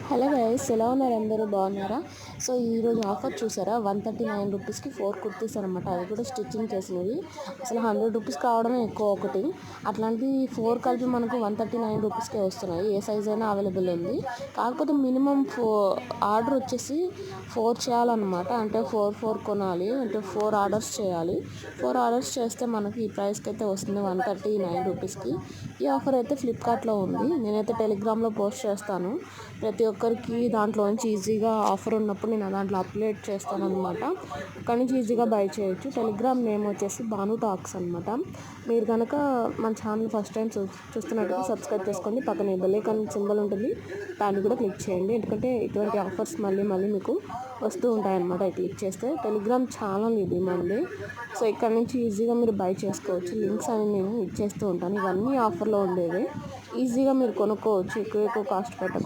Hello guys, ఎలా ఉన్నారు? అందరూ బాగున్నారా? సో ఈరోజు ఆఫర్ చూసారా? 139 రూపీస్కి 4 కుర్తీస్ అనమాట. అది కూడా స్టిచ్చింగ్ చేసినవి. అసలు 100 రూపీస్ కావడమే ఎక్కువ ఒకటి. అట్లాంటి 4 కలిపి మనకు 139 రూపీస్కే వస్తున్నాయి. ఏ సైజ్ అయినా అవైలబుల్ ఉంది. కాకపోతే మినిమం ఆర్డర్ వచ్చేసి 4 చేయాలన్నమాట. అంటే 4 కొనాలి, అంటే 4 ఆర్డర్స్ చేయాలి. 4 ఆర్డర్స్ చేస్తే మనకి ఈ ప్రైస్కి అయితే వస్తుంది 139 రూపీస్కి. ఈ ఆఫర్ అయితే ఫ్లిప్కార్ట్లో ఉంది. నేనైతే టెలిగ్రామ్లో పోస్ట్ చేస్తాను. ప్రతి ఒక్కరికి దాంట్లోంచి ఈజీగా ఆఫర్ ఉన్నప్పుడు నేను దాంట్లో అప్లోడ్ చేస్తాను అనమాట. అక్కడి నుంచి ఈజీగా బై చేయొచ్చు. టెలిగ్రామ్ నేమ్ వచ్చేసి భాను టాక్స్ అనమాట. మీరు కనుక మన ఛానల్ ఫస్ట్ టైం చూస్తున్నట్టుగా సబ్స్క్రైబ్ చేసుకోండి. పక్కన బెల్ ఐకాన్ సింబల్ ఉంటుంది, దాన్ని కూడా క్లిక్ చేయండి. ఎందుకంటే ఇటువంటి ఆఫర్స్ మళ్ళీ మీకు వస్తూ ఉంటాయన్నమాట. క్లిక్ చేస్తే టెలిగ్రామ్ ఛానల్ ఇది మంది. సో ఇక్కడ నుంచి ఈజీగా మీరు బై చేసుకోవచ్చు. లింక్స్ అని నేను ఇచ్చేస్తూ ఉంటాను. ఇవన్నీ ఆఫర్లో ఉండేవి. ఈజీగా మీరు కొనుక్కోవచ్చు, ఎక్కువ కాస్ట్ పెట్టకుండా.